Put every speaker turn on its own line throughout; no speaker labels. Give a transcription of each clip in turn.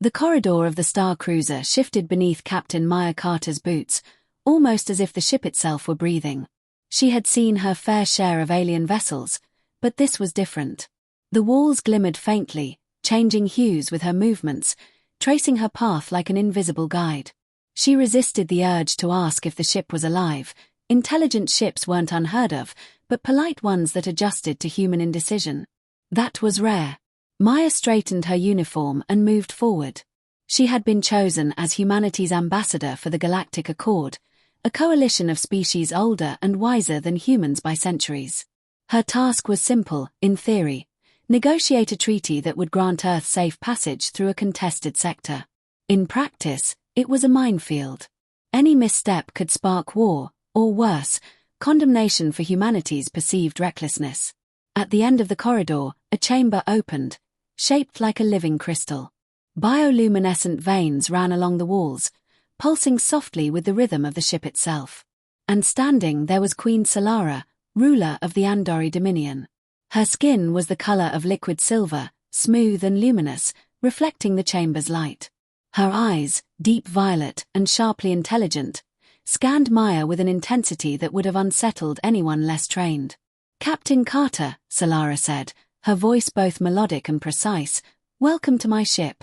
The corridor of the Star Cruiser shifted beneath Captain Maya Carter's boots, almost as if the ship itself were breathing. She had seen her fair share of alien vessels, but this was different. The walls glimmered faintly, changing hues with her movements, tracing her path like an invisible guide. She resisted the urge to ask if the ship was alive. Intelligent ships weren't unheard of, but polite ones that adjusted to human indecision. That was rare. Maya straightened her uniform and moved forward. She had been chosen as humanity's ambassador for the Galactic Accord, a coalition of species older and wiser than humans by centuries. Her task was simple, in theory: negotiate a treaty that would grant Earth safe passage through a contested sector. In practice, it was a minefield. Any misstep could spark war, or worse, condemnation for humanity's perceived recklessness. At the end of the corridor, a chamber opened, shaped like a living crystal. Bioluminescent veins ran along the walls, pulsing softly with the rhythm of the ship itself. And standing there was Queen Solara, ruler of the Andori Dominion. Her skin was the color of liquid silver, smooth and luminous, reflecting the chamber's light. Her eyes, deep violet and sharply intelligent, scanned Maya with an intensity that would have unsettled anyone less trained. "Captain Carter," Solara said, her voice both melodic and precise, "welcome to my ship."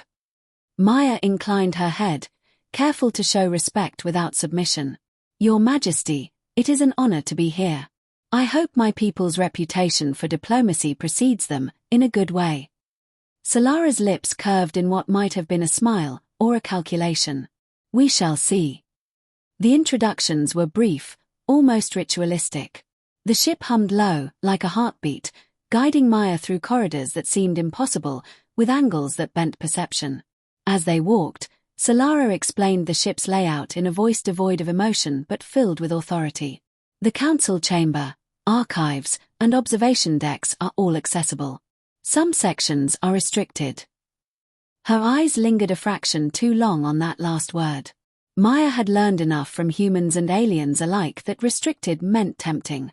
Maya inclined her head, careful to show respect without submission. "Your Majesty, it is an honor to be here. I hope my people's reputation for diplomacy precedes them, in a good way." Solara's lips curved in what might have been a smile, or a calculation. "We shall see." The introductions were brief, almost ritualistic. The ship hummed low, like a heartbeat, guiding Maya through corridors that seemed impossible, with angles that bent perception. As they walked, Solara explained the ship's layout in a voice devoid of emotion but filled with authority. The council chamber, archives, and observation decks are all accessible. Some sections are restricted. Her eyes lingered a fraction too long on that last word. Maya had learned enough from humans and aliens alike that restricted meant tempting.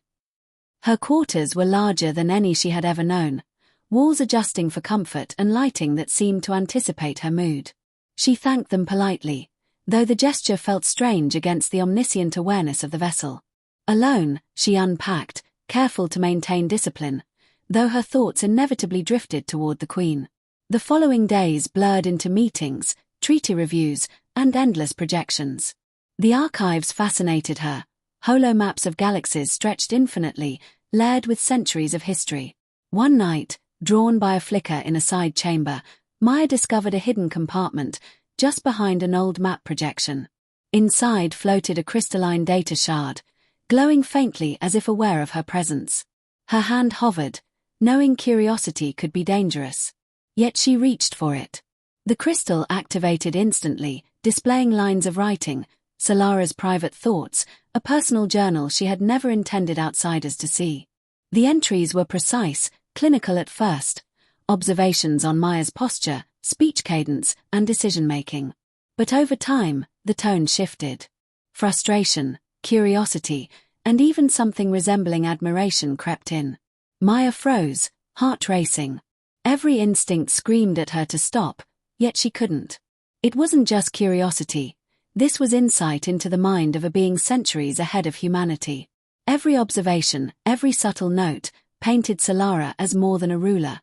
Her quarters were larger than any she had ever known, walls adjusting for comfort and lighting that seemed to anticipate her mood. She thanked them politely, though the gesture felt strange against the omniscient awareness of the vessel. Alone, she unpacked, careful to maintain discipline, though her thoughts inevitably drifted toward the Queen. The following days blurred into meetings, treaty reviews, and endless projections. The archives fascinated her. Holomaps of galaxies stretched infinitely, layered with centuries of history. One night, drawn by a flicker in a side chamber, Maya discovered a hidden compartment, just behind an old map projection. Inside floated a crystalline data shard, glowing faintly as if aware of her presence. Her hand hovered, knowing curiosity could be dangerous. Yet she reached for it. The crystal activated instantly, displaying lines of writing, Solara's private thoughts, a personal journal she had never intended outsiders to see. The entries were precise, clinical at first, observations on Maya's posture, speech cadence, and decision-making. But over time, the tone shifted. Frustration, curiosity, and even something resembling admiration crept in. Maya froze, heart racing. Every instinct screamed at her to stop, yet she couldn't. It wasn't just curiosity. This was insight into the mind of a being centuries ahead of humanity. Every observation, every subtle note, painted Solara as more than a ruler.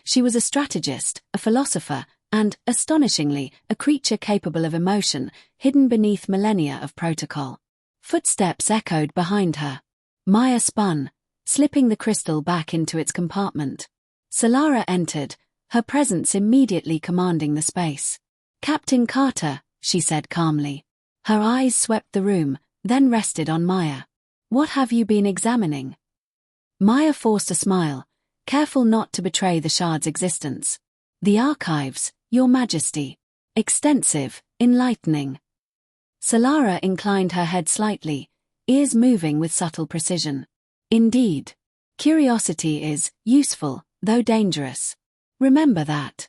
She was a strategist, a philosopher, and, astonishingly, a creature capable of emotion, hidden beneath millennia of protocol. Footsteps echoed behind her. Maya spun, slipping the crystal back into its compartment. Solara entered, her presence immediately commanding the space. "Captain Carter," she said calmly. Her eyes swept the room, then rested on Maya. "What have you been examining?" Maya forced a smile, careful not to betray the shard's existence. "The archives, Your Majesty. Extensive, enlightening." Solara inclined her head slightly, ears moving with subtle precision. "Indeed. Curiosity is useful, though dangerous. Remember that."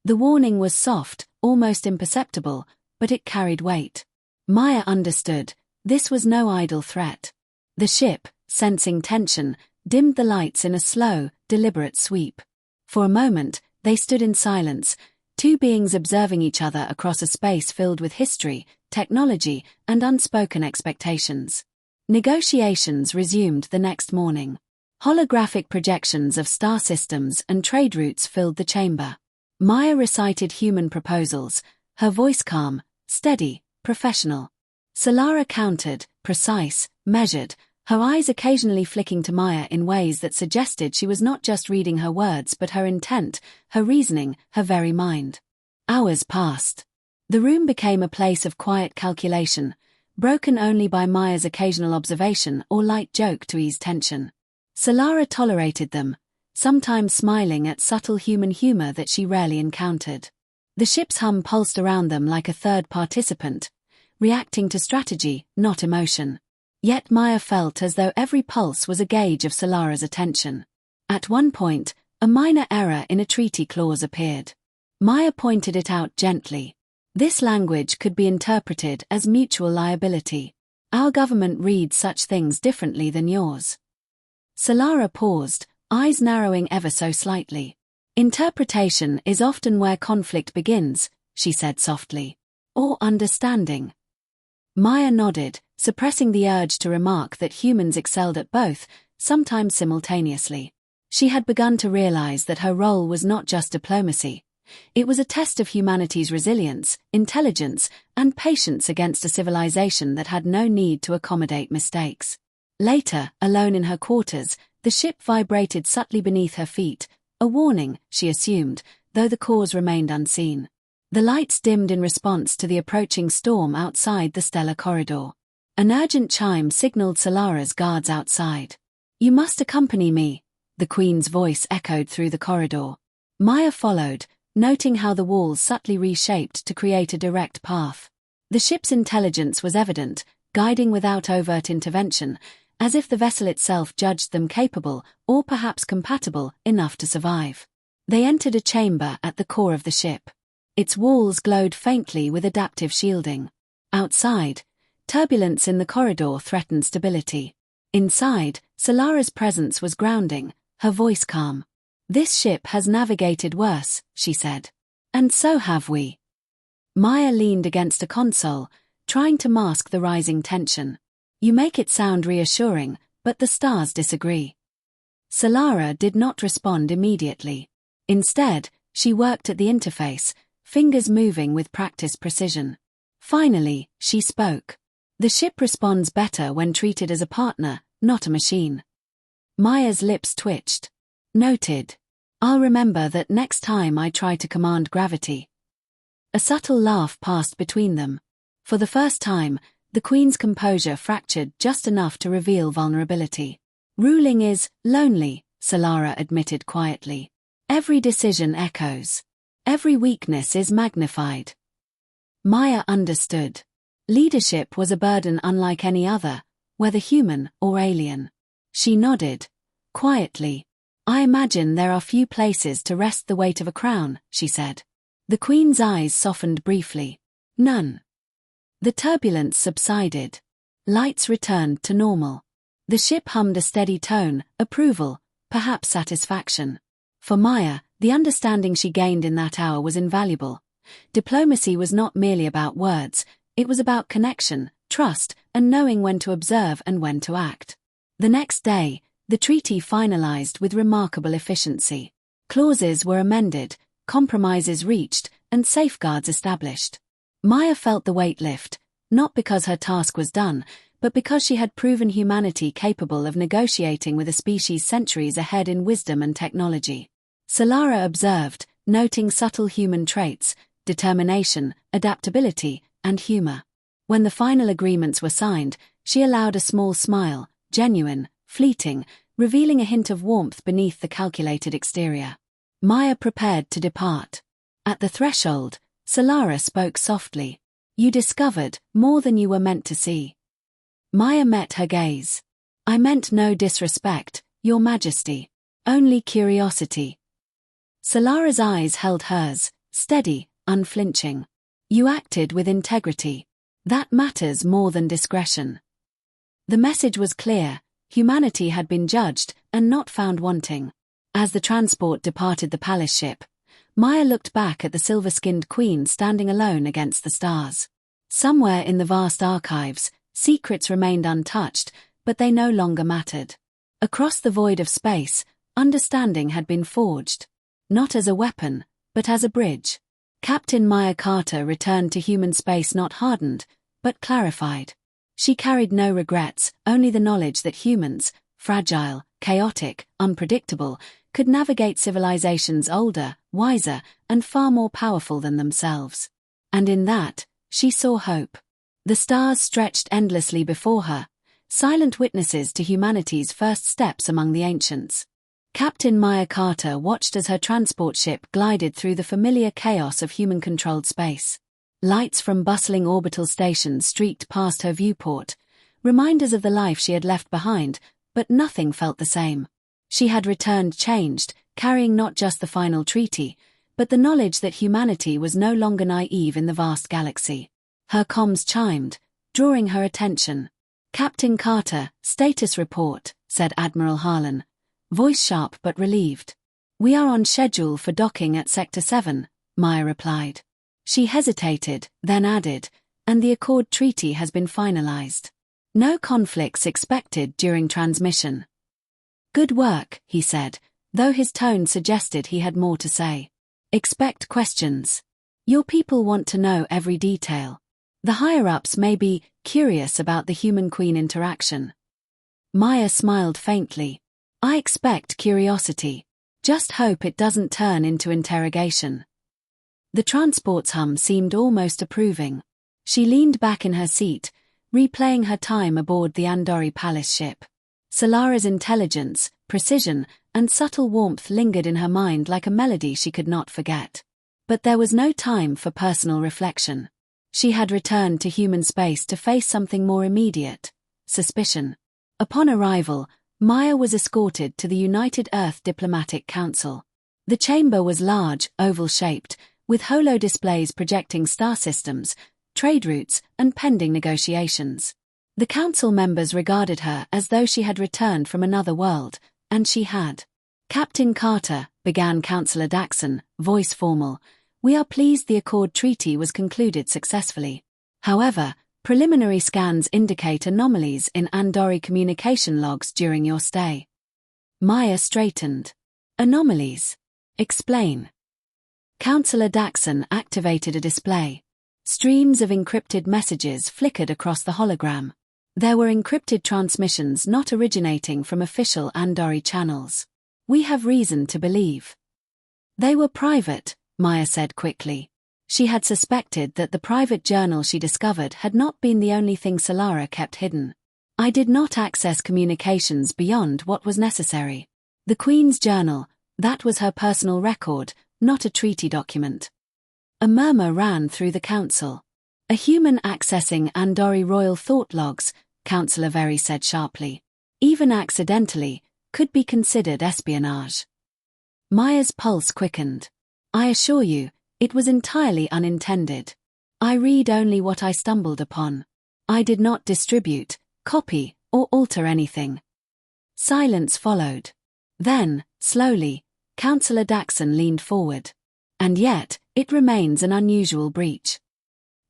The warning was soft, almost imperceptible, but it carried weight. Maya understood, this was no idle threat. The ship, sensing tension, dimmed the lights in a slow, deliberate sweep. For a moment, they stood in silence, Two beings observing each other across a space filled with history, technology, and unspoken expectations. Negotiations resumed the next morning. Holographic projections of star systems and trade routes filled the chamber. Maya recited human proposals, her voice calm, steady, professional. Solara countered, precise, measured, her eyes occasionally flicking to Maya in ways that suggested she was not just reading her words but her intent, her reasoning, her very mind. Hours passed. The room became a place of quiet calculation, broken only by Maya's occasional observation or light joke to ease tension. Solara tolerated them, sometimes smiling at subtle human humor that she rarely encountered. The ship's hum pulsed around them like a third participant, reacting to strategy, not emotion. Yet Maya felt as though every pulse was a gauge of Solara's attention. At one point, a minor error in a treaty clause appeared. Maya pointed it out gently. This language could be interpreted as mutual liability. Our government reads such things differently than yours. Solara paused, eyes narrowing ever so slightly. Interpretation is often where conflict begins, she said softly. Or understanding. Maya nodded, suppressing the urge to remark that humans excelled at both, sometimes simultaneously. She had begun to realize that her role was not just diplomacy. It was a test of humanity's resilience, intelligence, and patience against a civilization that had no need to accommodate mistakes. Later, alone in her quarters, the ship vibrated subtly beneath her feet, a warning, she assumed, though the cause remained unseen. The lights dimmed in response to the approaching storm outside the stellar corridor. An urgent chime signaled Solara's guards outside. "You must accompany me," the Queen's voice echoed through the corridor. Maya followed, noting how the walls subtly reshaped to create a direct path. The ship's intelligence was evident, guiding without overt intervention, as if the vessel itself judged them capable, or perhaps compatible, enough to survive. They entered a chamber at the core of the ship. Its walls glowed faintly with adaptive shielding. Outside, turbulence in the corridor threatened stability. Inside, Solara's presence was grounding, her voice calm. "This ship has navigated worse," she said. "And so have we." Maya leaned against a console, trying to mask the rising tension. "You make it sound reassuring, but the stars disagree." Solara did not respond immediately. Instead, she worked at the interface, fingers moving with practiced precision. Finally, she spoke. "The ship responds better when treated as a partner, not a machine." Maya's lips twitched. "Noted. I'll remember that next time I try to command gravity." A subtle laugh passed between them. For the first time, the Queen's composure fractured just enough to reveal vulnerability. "Ruling is lonely," Solara admitted quietly. "Every decision echoes. Every weakness is magnified." Maya understood. Leadership was a burden unlike any other, whether human or alien. She nodded. Quietly. "I imagine there are few places to rest the weight of a crown," she said. The Queen's eyes softened briefly. "None." The turbulence subsided. Lights returned to normal. The ship hummed a steady tone, approval, perhaps satisfaction. For Maya, the understanding she gained in that hour was invaluable. Diplomacy was not merely about words, it was about connection, trust, and knowing when to observe and when to act. The next day, the treaty finalized with remarkable efficiency. Clauses were amended, compromises reached, and safeguards established. Maya felt the weight lift, not because her task was done, but because she had proven humanity capable of negotiating with a species centuries ahead in wisdom and technology. Solara observed, noting subtle human traits, determination, adaptability, and humor. When the final agreements were signed, she allowed a small smile, genuine, fleeting, revealing a hint of warmth beneath the calculated exterior. Maya prepared to depart. At the threshold, Solara spoke softly. "You discovered more than you were meant to see." Maya met her gaze. "I meant no disrespect, Your Majesty. Only curiosity." Solara's eyes held hers, steady, unflinching. "You acted with integrity. That matters more than discretion." The message was clear. Humanity had been judged, and not found wanting. As the transport departed the palace ship, Maya looked back at the silver-skinned queen standing alone against the stars. Somewhere in the vast archives, secrets remained untouched, but they no longer mattered. Across the void of space, understanding had been forged. Not as a weapon, but as a bridge. Captain Maya Carter returned to human space not hardened, but clarified. She carried no regrets, only the knowledge that humans, fragile, chaotic, unpredictable, could navigate civilizations older, wiser, and far more powerful than themselves. And in that, she saw hope. The stars stretched endlessly before her, silent witnesses to humanity's first steps among the ancients. Captain Maya Carter watched as her transport ship glided through the familiar chaos of human-controlled space. Lights from bustling orbital stations streaked past her viewport, reminders of the life she had left behind, but nothing felt the same. She had returned changed, carrying not just the final treaty, but the knowledge that humanity was no longer naive in the vast galaxy. Her comms chimed, drawing her attention. "Captain Carter, status report," said Admiral Harlan, voice sharp but relieved. "We are on schedule for docking at Sector 7, Maya replied. She hesitated, then added, "And the Accord Treaty has been finalized. No conflicts expected during transmission." "Good work," he said, though his tone suggested he had more to say. "Expect questions. Your people want to know every detail. The higher-ups may be curious about the human-queen interaction." Maya smiled faintly. "I expect curiosity. Just hope it doesn't turn into interrogation." The transport's hum seemed almost approving. She leaned back in her seat, replaying her time aboard the Andori Palace ship. Solara's intelligence, precision, and subtle warmth lingered in her mind like a melody she could not forget. But there was no time for personal reflection. She had returned to human space to face something more immediate: suspicion. Upon arrival, Maya was escorted to the United Earth Diplomatic Council. The chamber was large, oval-shaped, with holo-displays projecting star systems, trade routes, and pending negotiations. The council members regarded her as though she had returned from another world, and she had. "Captain Carter," began Councillor Daxon, voice formal, "we are pleased the Accord Treaty was concluded successfully. However, preliminary scans indicate anomalies in Andori communication logs during your stay." Maya straightened. "Anomalies? Explain." Councillor Daxon activated a display. Streams of encrypted messages flickered across the hologram. There were encrypted transmissions not originating from official Andori channels. "We have reason to believe." "They were private," Maya said quickly. She had suspected that the private journal she discovered had not been the only thing Solara kept hidden. "I did not access communications beyond what was necessary. The Queen's journal, that was her personal record, not a treaty document." A murmur ran through the council. "A human accessing Andori royal thought logs," Councillor Very said sharply, "even accidentally, could be considered espionage." Maya's pulse quickened. "I assure you, it was entirely unintended. I read only what I stumbled upon. I did not distribute, copy, or alter anything." Silence followed. Then, slowly, Councillor Daxon leaned forward. "And yet, it remains an unusual breach."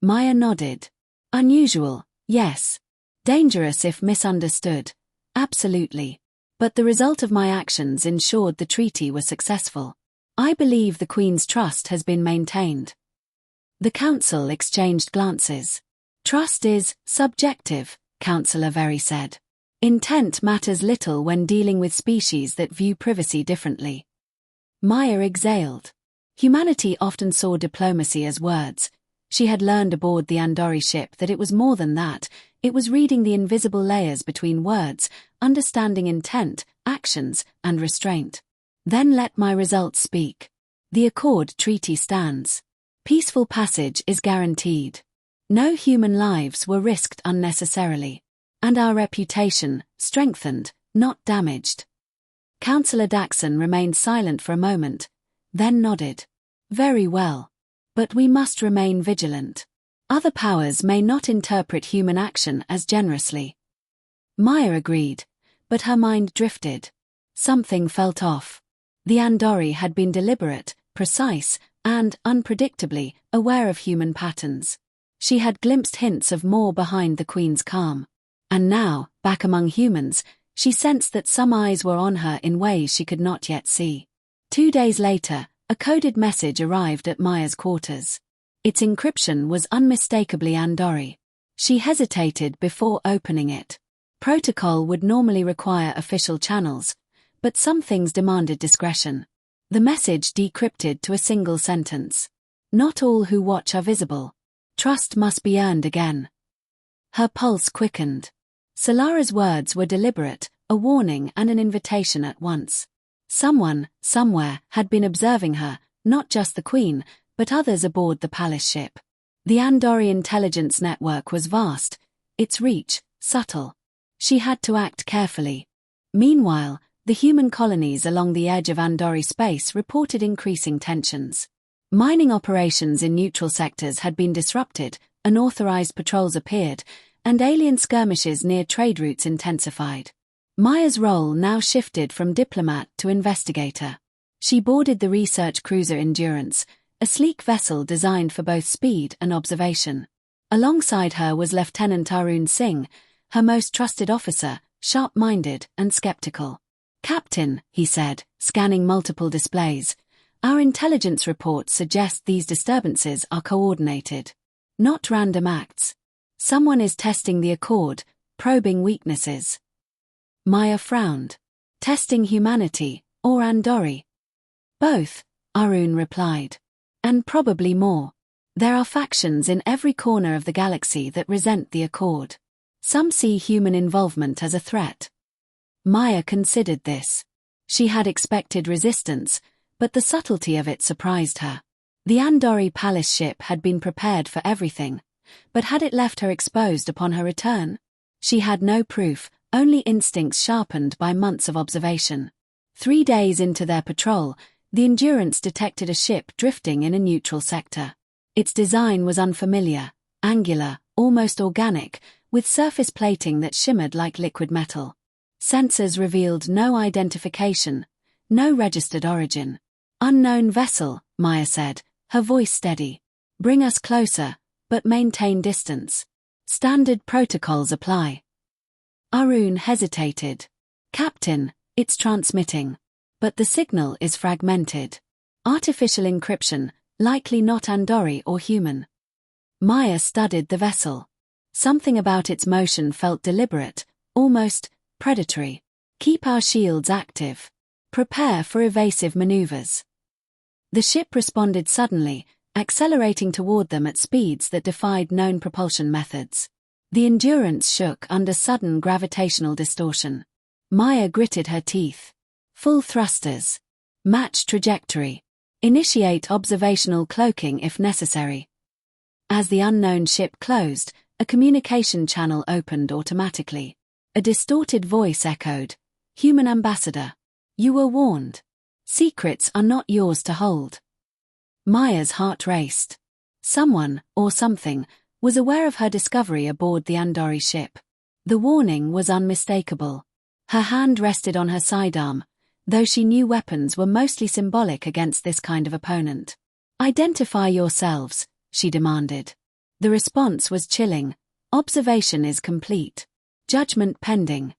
Maya nodded. "Unusual, yes. Dangerous if misunderstood. Absolutely. But the result of my actions ensured the treaty was successful. I believe the Queen's trust has been maintained." The council exchanged glances. "Trust is subjective," Councillor Very said. "Intent matters little when dealing with species that view privacy differently." Maya exhaled. Humanity often saw diplomacy as words. She had learned aboard the Andori ship that it was more than that. It was reading the invisible layers between words, understanding intent, actions, and restraint. "Then let my results speak. The Accord Treaty stands. Peaceful passage is guaranteed. No human lives were risked unnecessarily. And our reputation, strengthened, not damaged." Councillor Daxon remained silent for a moment, then nodded. "Very well. But we must remain vigilant. Other powers may not interpret human action as generously." Maya agreed, but her mind drifted. Something felt off. The Andori had been deliberate, precise, and, unpredictably, aware of human patterns. She had glimpsed hints of more behind the Queen's calm. And now, back among humans, she sensed that some eyes were on her in ways she could not yet see. 2 days later, a coded message arrived at Maya's quarters. Its encryption was unmistakably Andori. She hesitated before opening it. Protocol would normally require official channels, but some things demanded discretion. The message decrypted to a single sentence. Not all who watch are visible. Trust must be earned again. Her pulse quickened. Solara's words were deliberate, a warning and an invitation at once. Someone, somewhere, had been observing her, not just the Queen, but others aboard the palace ship. The Andori intelligence network was vast, its reach, subtle. She had to act carefully. Meanwhile, the human colonies along the edge of Andori space reported increasing tensions. Mining operations in neutral sectors had been disrupted, unauthorized patrols appeared, and alien skirmishes near trade routes intensified. Maya's role now shifted from diplomat to investigator. She boarded the research cruiser Endurance, a sleek vessel designed for both speed and observation. Alongside her was Lieutenant Arun Singh, her most trusted officer, sharp-minded and skeptical. "Captain," he said, scanning multiple displays, "our intelligence reports suggest these disturbances are coordinated. Not random acts. Someone is testing the Accord, probing weaknesses." Maya frowned. "Testing humanity, or Andori?" "Both," Arun replied. "And probably more. There are factions in every corner of the galaxy that resent the Accord. Some see human involvement as a threat." Maya considered this. She had expected resistance, but the subtlety of it surprised her. The Andori palace ship had been prepared for everything, but had it left her exposed upon her return? She had no proof, only instincts sharpened by months of observation. 3 days into their patrol, the Endurance detected a ship drifting in a neutral sector. Its design was unfamiliar, angular, almost organic, with surface plating that shimmered like liquid metal. Sensors revealed no identification, no registered origin. "Unknown vessel," Maya said, her voice steady. "Bring us closer, but maintain distance. Standard protocols apply." Arun hesitated. "Captain, it's transmitting. But the signal is fragmented. Artificial encryption, likely not Andori or human." Maya studied the vessel. Something about its motion felt deliberate, almost predatory. "Keep our shields active. Prepare for evasive maneuvers." The ship responded suddenly, accelerating toward them at speeds that defied known propulsion methods. The Endurance shook under sudden gravitational distortion. Maya gritted her teeth. "Full thrusters. Match trajectory. Initiate observational cloaking if necessary." As the unknown ship closed, a communication channel opened automatically. A distorted voice echoed, "Human ambassador. You were warned. Secrets are not yours to hold." Maya's heart raced. Someone, or something, was aware of her discovery aboard the Andori ship. The warning was unmistakable. Her hand rested on her sidearm, though she knew weapons were mostly symbolic against this kind of opponent. "Identify yourselves," she demanded. The response was chilling. "Observation is complete. Judgment pending."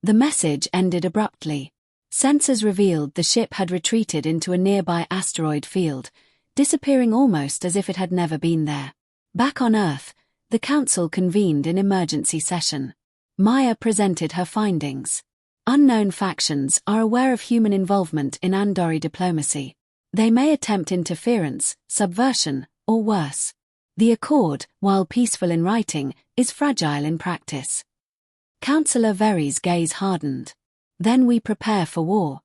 The message ended abruptly. Sensors revealed the ship had retreated into a nearby asteroid field, disappearing almost as if it had never been there. Back on Earth, the Council convened in emergency session. Maya presented her findings. Unknown factions are aware of human involvement in Andori diplomacy. They may attempt interference, subversion, or worse. The Accord, while peaceful in writing, is fragile in practice. Councillor Very's gaze hardened. "Then we prepare for war."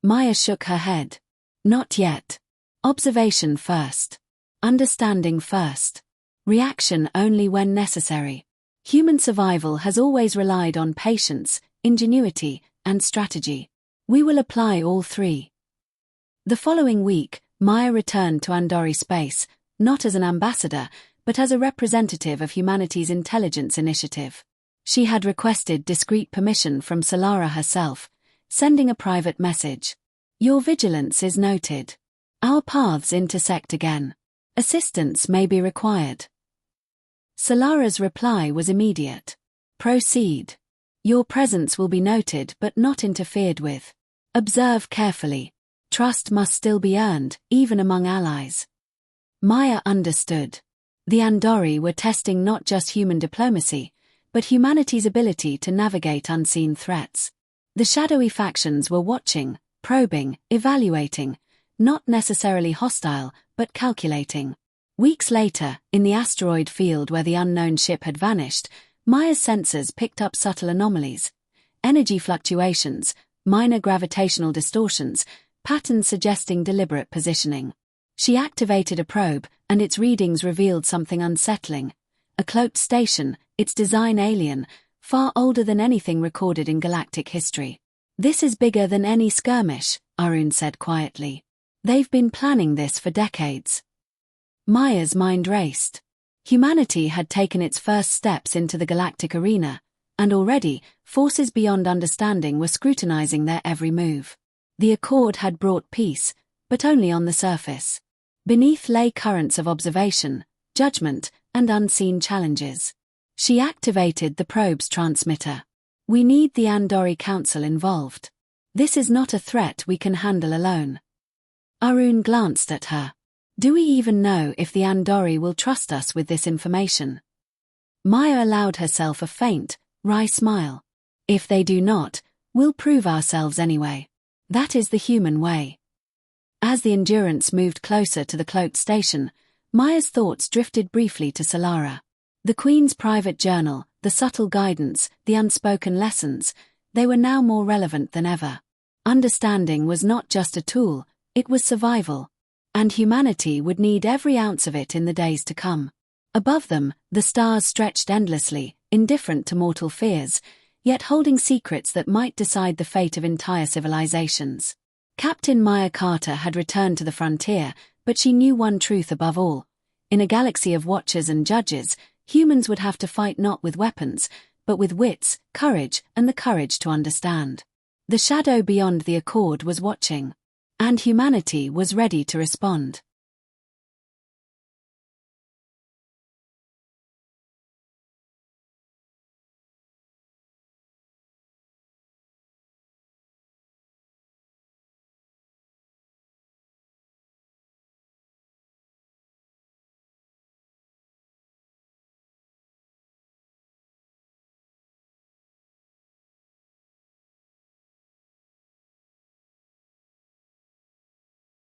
Maya shook her head. "Not yet. Observation first. Understanding first. Reaction only when necessary. Human survival has always relied on patience, ingenuity, and strategy. We will apply all three." The following week, Maya returned to Andori space, not as an ambassador, but as a representative of humanity's intelligence initiative. She had requested discreet permission from Solara herself, sending a private message. "Your vigilance is noted. Our paths intersect again. Assistance may be required. Solara's reply was immediate. Proceed. Your presence will be noted but not interfered with. Observe carefully. Trust must still be earned, even among allies. Maya understood. The Andori were testing not just human diplomacy, but humanity's ability to navigate unseen threats. The shadowy factions were watching, probing, evaluating, not necessarily hostile, but calculating. Weeks later, in the asteroid field where the unknown ship had vanished, Maya's sensors picked up subtle anomalies. Energy fluctuations, minor gravitational distortions, patterns suggesting deliberate positioning. She activated a probe, and its readings revealed something unsettling. A cloaked station, its design alien, far older than anything recorded in galactic history. This is bigger than any skirmish, Arun said quietly. They've been planning this for decades. Maya's mind raced. Humanity had taken its first steps into the galactic arena, and already, forces beyond understanding were scrutinizing their every move. The Accord had brought peace, but only on the surface. Beneath lay currents of observation, judgment, and unseen challenges. She activated the probe's transmitter. We need the Andori Council involved. This is not a threat we can handle alone. Arun glanced at her. Do we even know if the Andori will trust us with this information? Maya allowed herself a faint, wry smile. If they do not, we'll prove ourselves anyway. That is the human way. As the Endurance moved closer to the cloaked station, Maya's thoughts drifted briefly to Solara. The Queen's private journal, the subtle guidance, the unspoken lessons, they were now more relevant than ever. Understanding was not just a tool, it was survival. And humanity would need every ounce of it in the days to come. Above them, the stars stretched endlessly, indifferent to mortal fears, yet holding secrets that might decide the fate of entire civilizations. Captain Maya Carter had returned to the frontier, but she knew one truth above all. In a galaxy of watchers and judges, humans would have to fight not with weapons, but with wits, courage, and the courage to understand. The shadow beyond the Accord was watching. And humanity was ready to respond.